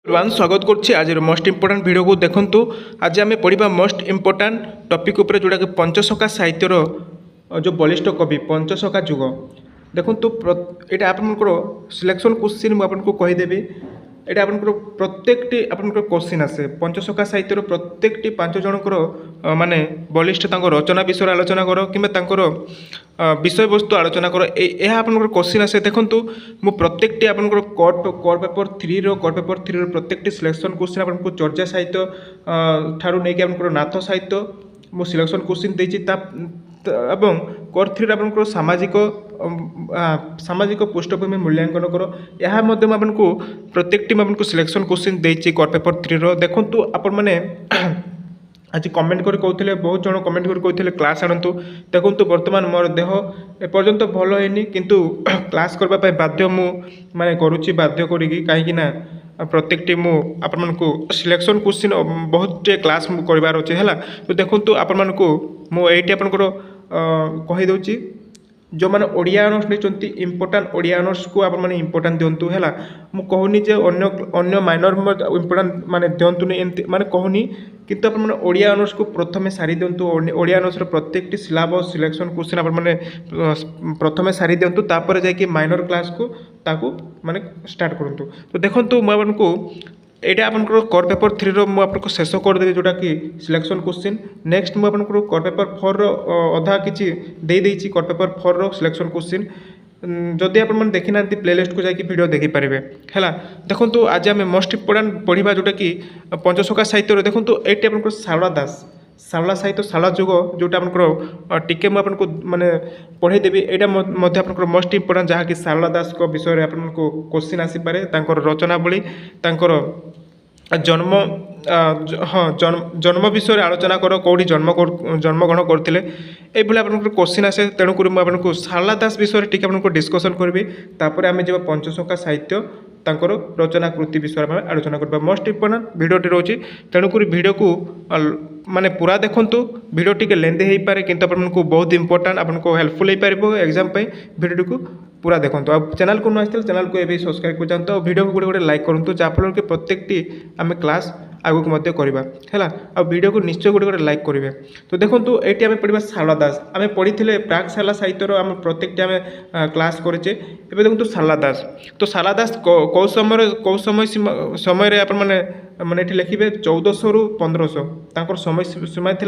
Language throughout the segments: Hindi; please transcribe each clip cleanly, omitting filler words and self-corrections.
वन स्वागत करछि आज मोस्ट इम्पोर्टाट वीडियो को देखंतु। आज आम पढ़ा मोस्ट इम्पोर्टाट टॉपिक उपर जोटा कि पंचसखा साहित्यर जो बलिष्ठ कवि पंचसखा जुग देखंतु। यहाँ आपंकर सिलेक्शन क्वेश्चन मुझे कहीदेवी। यहाँ आप प्रत्येकटी आपंकर क्वेश्चन आसे पंचसखा साहित्यर प्रत्येकटी 5 जनकर माने बलिष्ठ रचना विषय आलोचना कर कि विषय वस्तु आलोचना कर यह आपंकर क्वेश्चन आसे। देखंतु मु प्रत्येकटी आपंकर कोर पेपर 3 प्रत्येकटी सिलेक्शन क्वेश्चन आपको चर्चा साहित्य ठारू नहीं कि नाथ साहित्य मु सिलेक्शन क्वेश्चन देछि एवं कोर 3 आपंकर सामाजिक पृष्ठभूमि मूल्यांकन कर यह आपको प्रत्येकटी आपको सिलेक्शन क्वेश्चन देछि कोर पेपर 3 देखंतु आपण माने आज कमेंट कर कहते बहुत जन कमेंट कर कहते क्लास आणतु। देखो बर्तमान मोर देह एपर्यंत भल है किंतु क्लास करने बाध्य मु माने करुच्ची बाध्य करी कहीं प्रत्येकटी मु आपण को सिलेक्शन क्वेश्चन बहुत क्लास करार अच्छे है। तो देखो आपण मानक मुझे आपंकर कहीदे जो मैंने ओडिया ऑनर्स नहीं इंपोर्टाट ओडिया ऑनर्स को आप इंपोर्टाट दिंतु है। मुझे कहूनी जे अन्य माइनर इंपोर्टाट माने दिंतु नहीं माने कहूनी किंतु आप ओडिया ऑनर्स को प्रथम सारी दिंतु। ओडिया ऑनर्स प्रत्येकटी सिलेबस सिलेक्शन क्वेश्चन आप प्रथम सारी दिंतु तापर जाकि माइनर क्लास को ताकू माने स्टार्ट करंतु। तो देखंतु मुझे यहाँ आपंकर कोर पेपर 3 मुझे शेष करदेवी जोटा कि सिलेक्शन क्वेश्चन। नेक्स्ट मुझे कोर पेपर 4 अधा कि देदेछि कोर पेपर 4 सिलेक्शन क्वेश्चन जदि आप देखी ना प्लेलिस्ट को जाकि वीडियो देखिपारे है। देखो आज आम मोस्ट इम्पोर्टाट पढ़ा जोटा कि पंचसखा साहित्य। देखो ये आप शारला दास शारला साहित्य शारला जुग जोटा आपंकर टिके मुझे माने पढ़ेदेवी। यहाँ आप मोस्ट इम्पोर्टाट जहाँकि शारला दास को विषय में आपको क्वेश्चन आसीपे रचनावली जन्म हाँ जन्म विषय आलोचना कर कौटी जन्मग्रहण करते ये आप क्वेश्चन आसे। तेणुक मुझे शारला दास विषय टी आपको डिस्कसन करी तापर आम जब पंचसखा साहित्य तांकर रचना कृति विषय में आलोचना करबा। मोस्ट इम्पोर्टाट वीडियोटी रोचे तेणुक वीडियो को माने पूरा देखंतु। वीडियो टी लेंदी हो पारे किंतु आपको बहुत इंपोर्टाट आपको हेल्पफुल हो पार एग्जाम वीडियो को पूरा देखो। आ चैनल को न चैनल को ये सब्सक्राइब कर जातु। वीडियो को गोटे लाइक करूँ जहाँफल कि प्रत्येकटी आम क्लास आगक मध्य करवा है। आ वीडियो को निश्चय गोटे लाइक करेंगे। तो देखो ये आम पढ़ा शारला दास आम पढ़ी प्राक शारला साहित्यर आम प्रत्येकटी आम क्लास करे। ए देखो शारला दास तो शारला दास कौ समय आप मैंने ये लिखे 1400 रु 1500 तांकर समय सीमा थी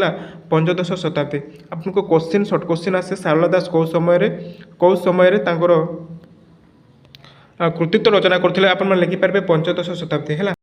15 शताब्दी। आपको क्वेश्चन सर्ट क्वेश्चन आसे शारला दास कौ समय कृतित्व रचना करते आप लिखिपारे 15 शताब्दी है।